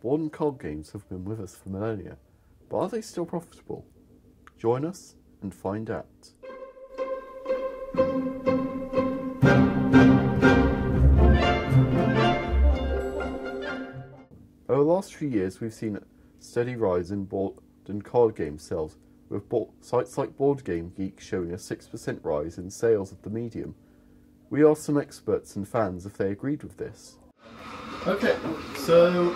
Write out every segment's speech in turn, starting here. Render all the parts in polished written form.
Board and card games have been with us for millennia, but are they still profitable? Join us and find out. Over the last few years, we've seen a steady rise in board and card game sales, with sites like Board Game Geek showing a 6% rise in sales of the medium. We asked some experts and fans if they agreed with this. Okay, so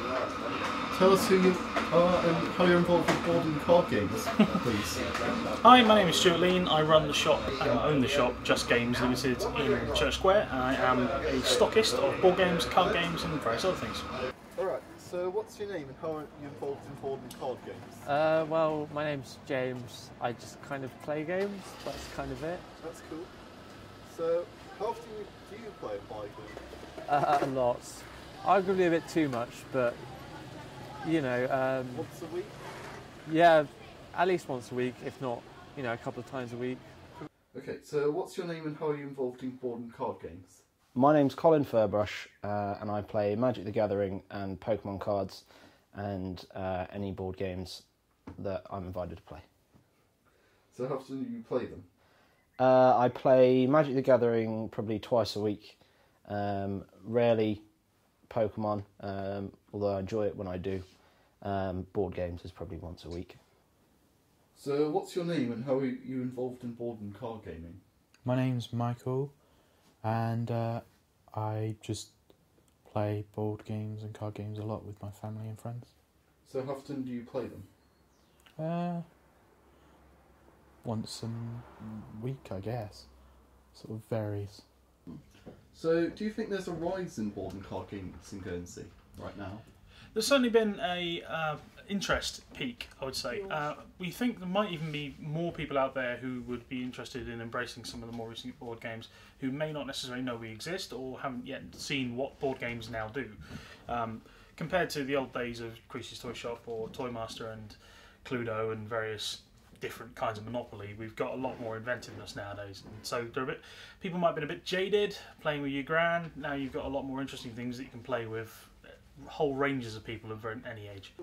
tell us who you are and how you're involved with board and card games, please. Hi, my name is Stuart Lean. I run the shop and own the shop, Just Games Limited in Church Square. I am a stockist of board games, card games and various other things. Alright, so what's your name and how are you involved in board and card games? Well, my name's James. I just kind of play games, that's kind of it. That's cool. So, how often do you play and buy them? Lots. Arguably a bit too much, but, you know... Once a week? Yeah, at least once a week, if not, you know, a couple of times a week. Okay, so what's your name and how are you involved in board and card games? My name's Colin Furbrush, and I play Magic the Gathering and Pokemon cards and any board games that I'm invited to play. So how often do you play them? I play Magic the Gathering probably twice a week, rarely Pokemon, although I enjoy it when I do. Board games is probably once a week. So what's your name and how are you involved in board and card gaming? My name's Michael, and I just play board games and card games a lot with my family and friends. So how often do you play them? Once a week, I guess. Sort of varies. So do you think there's a rise in board and card games in Guernsey right now? There's certainly been a interest peak, I would say. We think there might even be more people out there who would be interested in embracing some of the more recent board games who may not necessarily know we exist or haven't yet seen what board games now do. Compared to the old days of Creasy's Toy Shop or Toy Master and Cluedo and various different kinds of Monopoly, we've got a lot more inventiveness nowadays. And so people might have been a bit jaded playing with your gran. Now you've got a lot more interesting things that you can play with whole ranges of people of any age.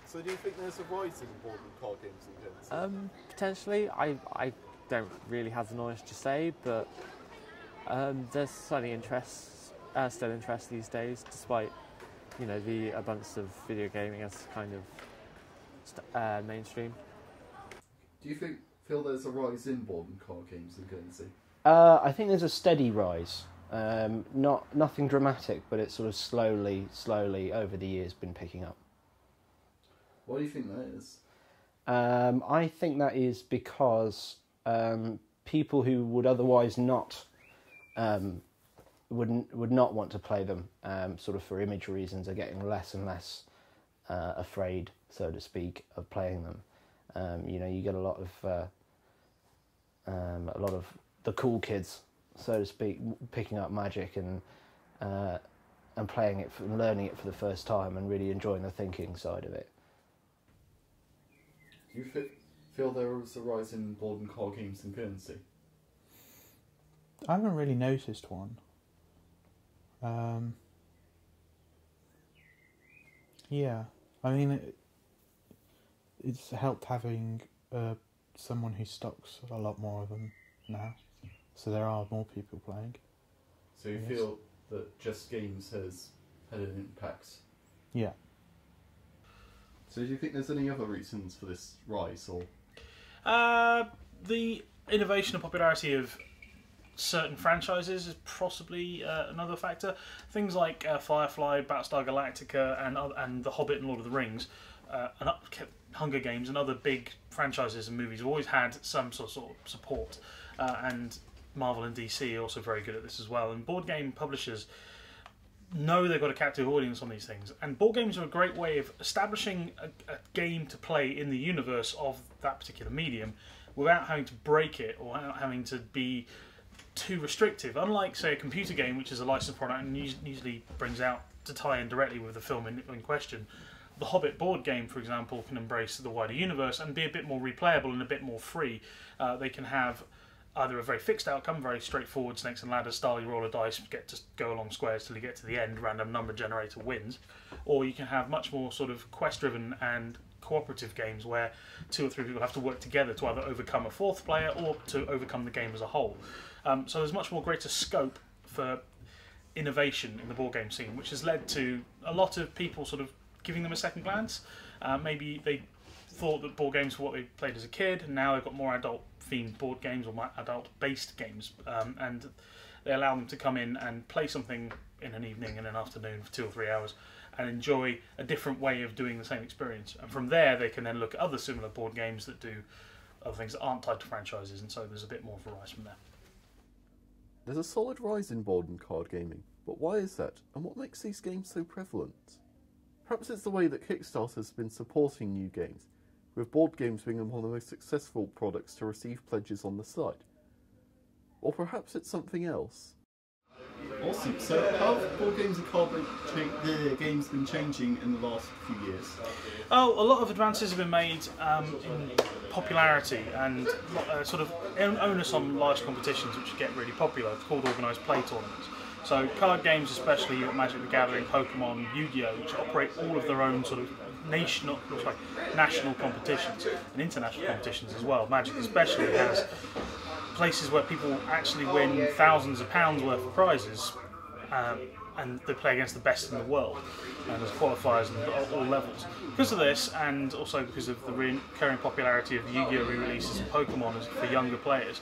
So do you think there's a rise in board and card games in Guernsey? Potentially. I don't really have the knowledge to say, but there's certainly still interest these days, despite, you know, the abundance of video gaming as kind of mainstream. Do you feel there's a rise in board and card games in Guernsey? I think there's a steady rise. Nothing dramatic, but it's sort of slowly over the years been picking up. Why do you think that is? I think that is because people who would otherwise not would not want to play them, sort of for image reasons, are getting less and less afraid, so to speak, of playing them. You know, you get a lot of the cool kids, so to speak, picking up Magic and playing it and learning it for the first time and really enjoying the thinking side of it. Do you feel there is a rise in board and card games in Guernsey? I haven't really noticed one. Yeah, I mean, it's helped having someone who stocks a lot more of them now, so there are more people playing. So you feel that Just Games has had an impact? Yeah. So do you think there's any other reasons for this rise, or? The innovation and popularity of certain franchises is possibly another factor. Things like Firefly, Battlestar Galactica, and The Hobbit and Lord of the Rings, and Hunger Games and other big franchises and movies have always had some sort of support, and Marvel and DC are also very good at this as well. And board game publishers know they've got a captive audience on these things, and board games are a great way of establishing a game to play in the universe of that particular medium without having to break it or having to be too restrictive. Unlike, say, a computer game, which is a licensed product and usually brings out to tie in directly with the film in question, the Hobbit board game, for example, can embrace the wider universe and be a bit more replayable and a bit more free. They can have either a very fixed outcome, very straightforward snakes and ladders style, you roll a dice, get to go along squares till you get to the end, random number generator wins, or you can have much more sort of quest-driven and cooperative games where 2 or 3 people have to work together to either overcome a 4th player or to overcome the game as a whole. So there's much more greater scope for innovation in the board game scene, which has led to a lot of people sort of giving them a second glance. Maybe they thought that board games were what they played as a kid, and now they've got more adult-themed board games or more adult-based games, and they allow them to come in and play something in an evening and an afternoon for 2 or 3 hours and enjoy a different way of doing the same experience. And from there, they can then look at other similar board games that do other things that aren't tied to franchises, and so there's a bit more variety from there. There's a solid rise in board and card gaming, but why is that, and what makes these games so prevalent? Perhaps it's the way that Kickstarter has been supporting new games, with board games being one of the most successful products to receive pledges on the site. Or perhaps it's something else. Awesome. So how have board games and card games been changing in the last few years? Oh, a lot of advances have been made in popularity and sort of onus on large competitions which get really popular. It's called organised play tournaments. So card games, especially Magic the Gathering, Pokemon, Yu-Gi-Oh, which operate all of their own sort of national competitions and international competitions as well. Magic especially has places where people actually win thousands of pounds worth of prizes, and they play against the best in the world, and there's qualifiers at all levels. Because of this, and also because of the recurring popularity of the Yu-Gi-Oh re-releases and Pokemon for younger players,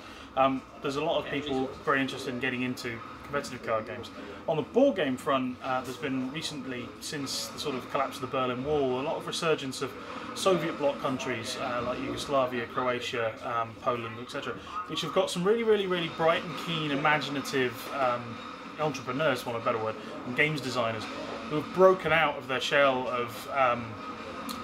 there's a lot of people very interested in getting into competitive card games. On the board game front, there's been recently, since the sort of collapse of the Berlin Wall, a lot of resurgence of Soviet bloc countries like Yugoslavia, Croatia, Poland, etc., which have got some really bright and keen, imaginative entrepreneurs, for want of a better word, and games designers who have broken out of their shell of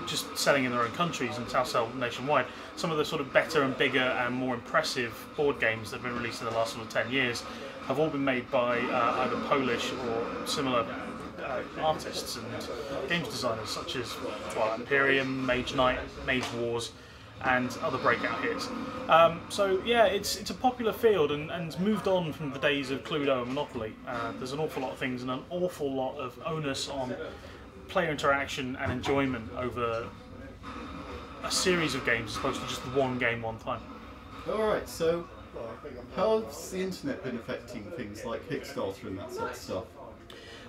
just selling in their own countries and now sell nationwide. Some of the sort of better and bigger and more impressive board games that have been released in the last sort of 10 years have all been made by either Polish or similar artists and games designers such as Twilight Imperium, Mage Knight, Mage Wars, and other breakout hits. So yeah, it's a popular field and moved on from the days of Cluedo and Monopoly. There's an awful lot of things and an awful lot of onus on player interaction and enjoyment over a series of games as opposed to just one game one time. Alright, so how has the internet been affecting things like Kickstarter and that sort of stuff?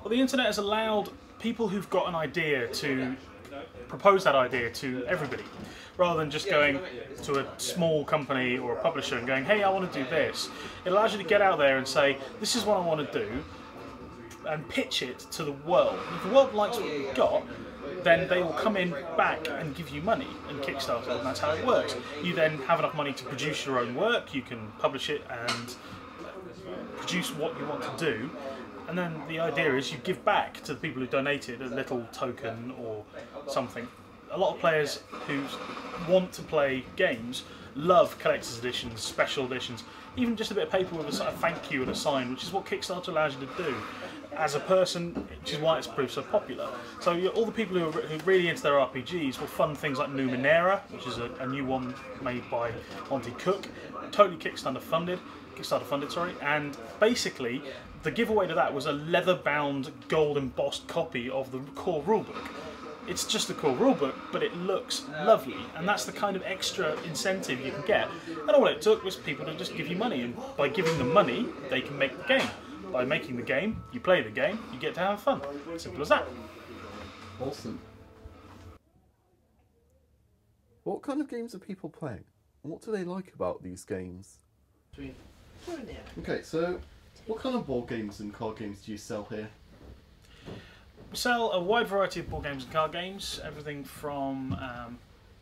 Well, the internet has allowed people who've got an idea to propose that idea to everybody, rather than just going to a small company or a publisher and going, hey, I want to do this. It allows you to get out there and say, this is what I want to do, and pitch it to the world. And if the world likes what you've got, then they will come in back and give you money in Kickstarter, and that's how it works. You then have enough money to produce your own work, you can publish it and produce what you want to do, and then the idea is you give back to the people who donated a little token or something. A lot of players who want to play games love collector's editions, special editions, even just a bit of paper with a thank you and a sign, which is what Kickstarter allows you to do as a person, which is why it's proved so popular. So all the people who are really into their RPGs will fund things like Numenera, which is a new one made by Monty Cook, totally Kickstarter funded, and basically the giveaway to that was a leather-bound, gold-embossed copy of the core rulebook. It's just a core rulebook, but it looks lovely, and that's the kind of extra incentive you can get. And all it took was people to just give you money, and by giving them money, they can make the game. By making the game, you play the game, you get to have fun. Simple as that. Awesome. What kind of games are people playing? And what do they like about these games? Okay, so what kind of board games and card games do you sell here? We sell a wide variety of board games and card games, everything from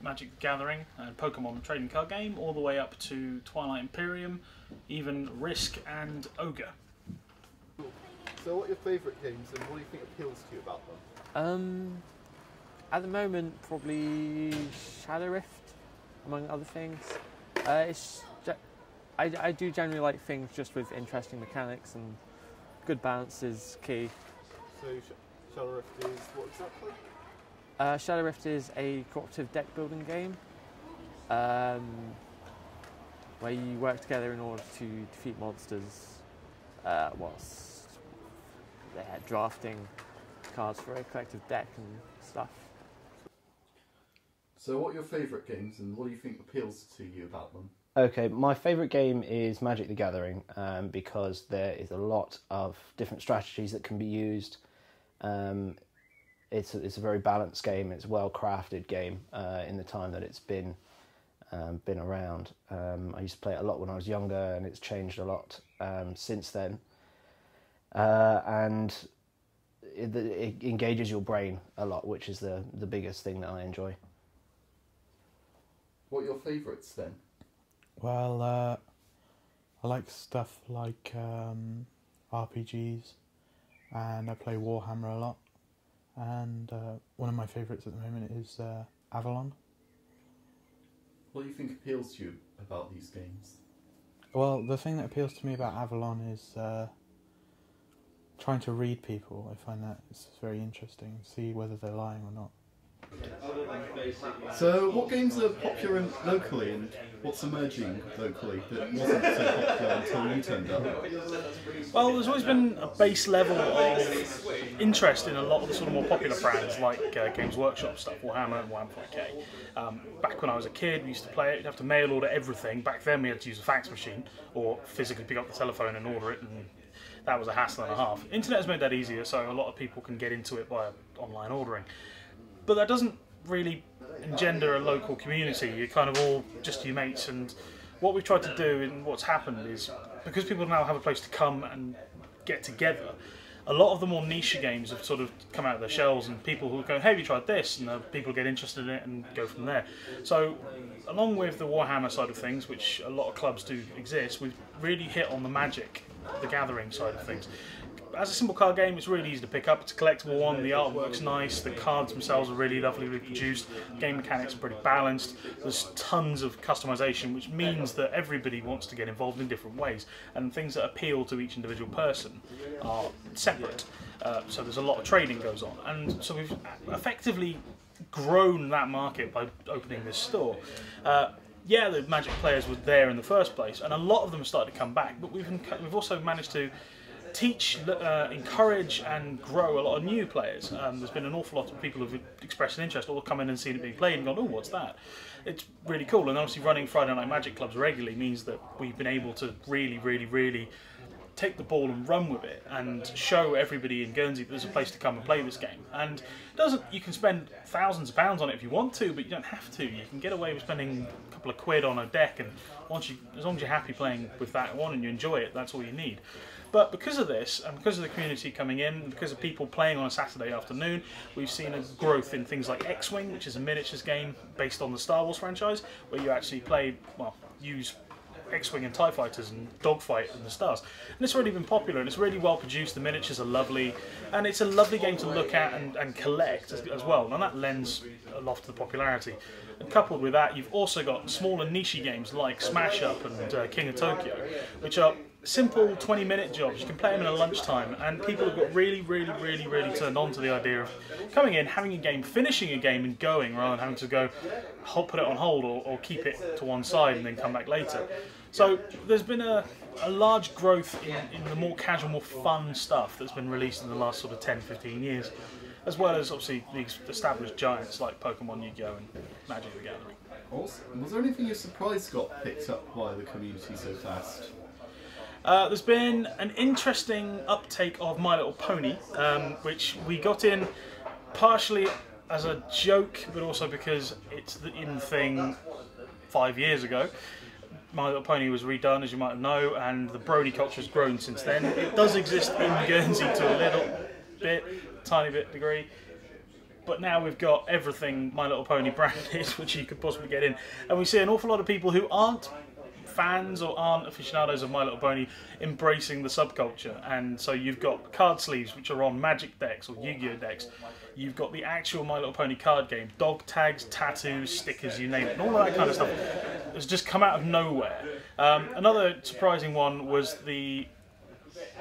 Magic the Gathering and Pokemon trading card game, all the way up to Twilight Imperium, even Risk and Ogre. So what are your favourite games and what do you think appeals to you about them? At the moment, probably Shadow Rift, among other things. I do generally like things just with interesting mechanics, and good balance is key. So Shadow Rift is what exactly? Shadow Rift is a cooperative deck building game. where you work together in order to defeat monsters, whilst they're drafting cards for a collective deck and stuff. So what are your favourite games and what do you think appeals to you about them? Okay, my favourite game is Magic the Gathering because there is a lot of different strategies that can be used. It's a very balanced game. It's a well-crafted game in the time that it's been around. I used to play it a lot when I was younger, and it's changed a lot since then. And it engages your brain a lot, which is the biggest thing that I enjoy. What are your favourites then? Well, I like stuff like RPGs, and I play Warhammer a lot. And one of my favourites at the moment is Avalon. What do you think appeals to you about these games? Well, the thing that appeals to me about Avalon is trying to read people. I find that it's very interesting, see whether they're lying or not. So what games are popular locally and what's emerging locally that wasn't so popular until you turned up? Well, there's always been a base level of interest in a lot of the sort of more popular brands like Games Workshop stuff, Warhammer and Warhammer 40k. Back when I was a kid, we used to play it. You'd have to mail order everything. Back then we had to use a fax machine or physically pick up the telephone and order it, and that was a hassle and a half. Internet has made that easier, so a lot of people can get into it via online ordering. But that doesn't really engender a local community. You're kind of all just your mates, and what we've tried to do and what's happened is, because people now have a place to come and get together, a lot of the more niche games have sort of come out of their shells, and people who go, hey, have you tried this? And people get interested in it and go from there. So along with the Warhammer side of things, which a lot of clubs do exist, we've really hit on the Magic the Gathering side of things. As a simple card game, it's really easy to pick up. It's a collectible one, the artwork's nice, the cards themselves are really lovely produced, game mechanics are pretty balanced, there's tons of customization, which means that everybody wants to get involved in different ways, and things that appeal to each individual person are separate. So there's a lot of trading goes on, and so we've effectively grown that market by opening this store. Yeah, the Magic players were there in the first place, and a lot of them have started to come back, but we've also managed to teach, encourage and grow a lot of new players. There's been an awful lot of people who've expressed an interest or come in and seen it being played and gone, oh, what's that? It's really cool, and obviously running Friday Night Magic clubs regularly means that we've been able to really take the ball and run with it and show everybody in Guernsey that there's a place to come and play this game. And you can spend thousands of pounds on it if you want to, but you don't have to. You can get away with spending a couple of quid on a deck, and as long as you're happy playing with that one and you enjoy it, that's all you need. But because of this, and because of the community coming in, and because of people playing on a Saturday afternoon, we've seen a growth in things like X-Wing, which is a miniatures game based on the Star Wars franchise, where you actually use X-Wing and TIE fighters and dogfight in the stars. And it's really been popular, and it's really well produced, the miniatures are lovely, and it's a lovely game to look at and collect as well, and that lends a lot to the popularity. And coupled with that, you've also got smaller niche games like Smash Up and King of Tokyo, which are simple 20-minute jobs. You can play them in a lunchtime, and people have got really turned on to the idea of coming in, having a game, finishing a game and going, rather than having to go put it on hold or keep it to one side and then come back later. So there's been a large growth in the more casual, more fun stuff that's been released in the last sort of 10-15 years, as well as obviously the established giants like Pokemon, Yu-Gi-Oh! And Magic the Gathering. Awesome. Was there anything you're surprised got picked up by the community so fast? There's been an interesting uptake of My Little Pony, which we got in partially as a joke, but also because it's the in thing 5 years ago. My Little Pony was redone, as you might know, and the brony culture has grown since then. It does exist in Guernsey to a little bit, tiny bit degree, but now we've got everything My Little Pony branded, which you could possibly get in. And we see an awful lot of people who aren't fans or aren't aficionados of My Little Pony embracing the subculture, and so you've got card sleeves which are on Magic decks or Yu-Gi-Oh decks. You've got the actual My Little Pony card game, dog tags, tattoos, stickers, you name it, and all of that kind of stuff has just come out of nowhere. Another surprising one was the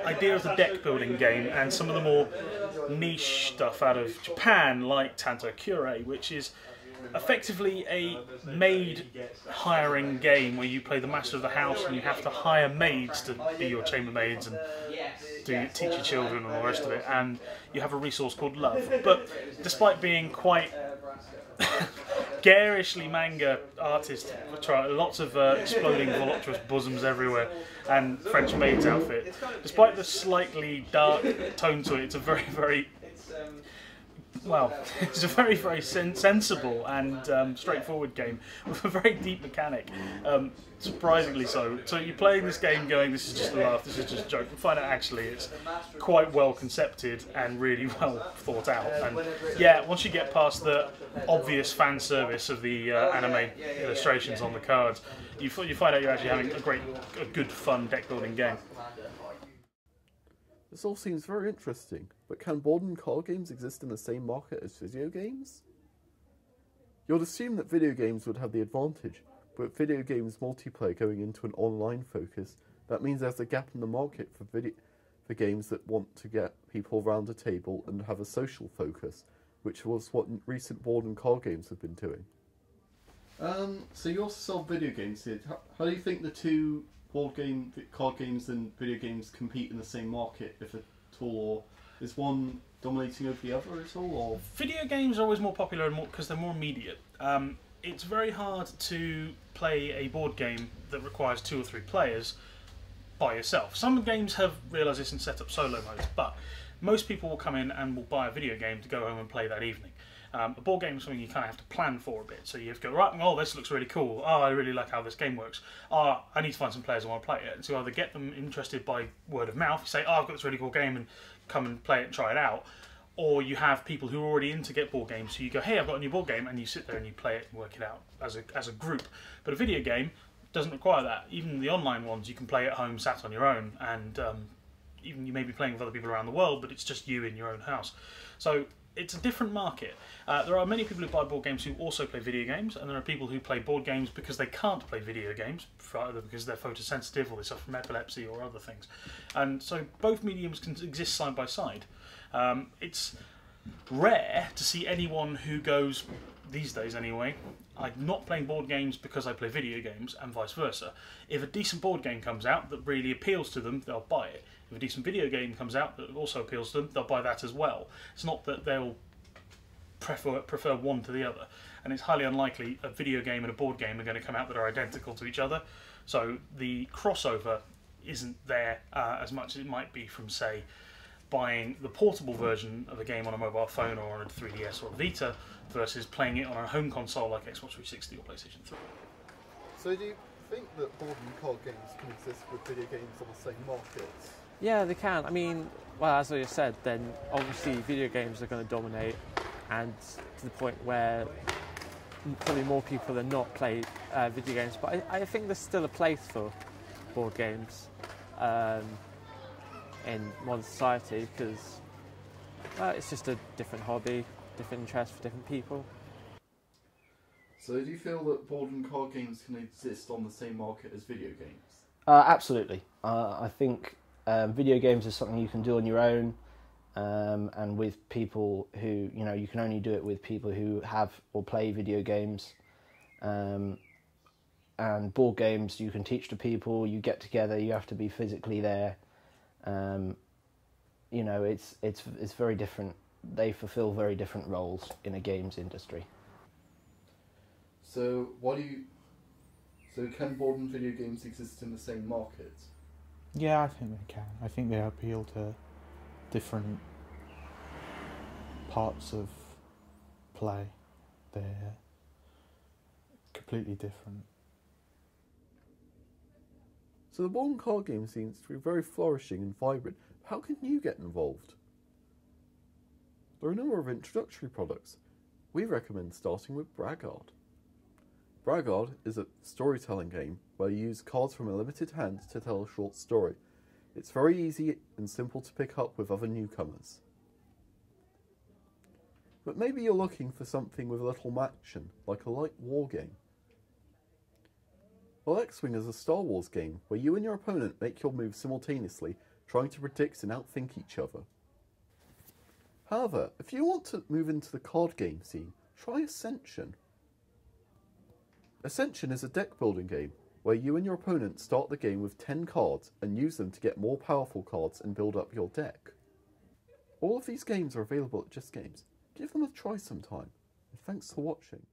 idea of the deck building game and some of the more niche stuff out of Japan, like Tanto Kure, which is effectively a maid hiring game where you play the master of the house and you have to hire maids to be your chambermaids and teach your children and all the rest of it, and you have a resource called love. But despite being quite garishly manga artist, lots of exploding voluptuous bosoms everywhere and French maid's outfit, despite the slightly dark tone to it, it's a very, very it's a very, very sensible and straightforward game with a very deep mechanic, surprisingly so. So you're playing this game going, this is just a laugh, this is just a joke, and find out actually it's quite well concepted and really well thought out. And yeah, once you get past the obvious fan service of the anime illustrations on the cards, you find out you're actually having a good, fun deck building game. This all seems very interesting, but can board and card games exist in the same market as video games? You'd assume that video games would have the advantage, but with video games multiplayer going into an online focus, that means there's a gap in the market for games that want to get people around a table and have a social focus, which was what recent board and card games have been doing. So you also sell video games here. How do you think the two card games and video games compete in the same market, if at all, or is one dominating over the other at all? Or? Video games are always more popular because they're more immediate. It's very hard to play a board game that requires 2 or 3 players by yourself. Some games have realised this and set up solo modes, but most people will come in and will buy a video game to go home and play that evening. A board game is something you kind of have to plan for a bit. So you have to go, right, oh, this looks really cool. Oh, I really like how this game works. Oh, I need to find some players who want to play it. And so you either get them interested by word of mouth, you say, oh, I've got this really cool game, and come and play it and try it out. Or you have people who are already into get board games, so you go, hey, I've got a new board game, and you sit there and you play it and work it out as a group. But a video game doesn't require that. Even the online ones, you can play at home, sat on your own, and even you may be playing with other people around the world, but it's just you in your own house. So it's a different market. There are many people who buy board games who also play video games, and there are people who play board games because they can't play video games, either because they're photosensitive or they suffer from epilepsy or other things. And so both mediums can exist side by side. It's rare to see anyone who goes, these days anyway, I'm not playing board games because I play video games, and vice versa. If a decent board game comes out that really appeals to them, they'll buy it. If a decent video game comes out that also appeals to them, they'll buy that as well. It's not that they'll prefer one to the other. And it's highly unlikely a video game and a board game are going to come out that are identical to each other. So the crossover isn't there as much as it might be from, say, buying the portable version of a game on a mobile phone or on a 3DS or a Vita versus playing it on a home console like Xbox 360 or PlayStation 3. So do you think that board and card games can exist with video games on the same market? Yeah, they can. I mean, well, as I said, then obviously video games are going to dominate, and to the point where probably more people than not play video games. But I think there's still a place for board games in modern society, because it's just a different hobby, different interest for different people. So do you feel that board and card games can exist on the same market as video games? Absolutely. I think video games is something you can do on your own, and with people who, you can only do it with people who have or play video games. And board games you can teach to people, you get together, you have to be physically there. It's very different. They fulfill very different roles in a games industry. So can board and video games exist in the same market? Yeah, I think they can. I think they appeal to different parts of play. They're completely different. So the board and card game seems to be very flourishing and vibrant. How can you get involved? There are a number of introductory products. We recommend starting with Braggart. Braggart is a storytelling game where you use cards from a limited hand to tell a short story. It's very easy and simple to pick up with other newcomers. But maybe you're looking for something with a little action, like a light war game. Well, X-Wing is a Star Wars game where you and your opponent make your moves simultaneously, trying to predict and outthink each other. However, if you want to move into the card game scene, try Ascension. Ascension is a deck building game where you and your opponent start the game with 10 cards and use them to get more powerful cards and build up your deck. All of these games are available at Just Games. Give them a try sometime, and thanks for watching.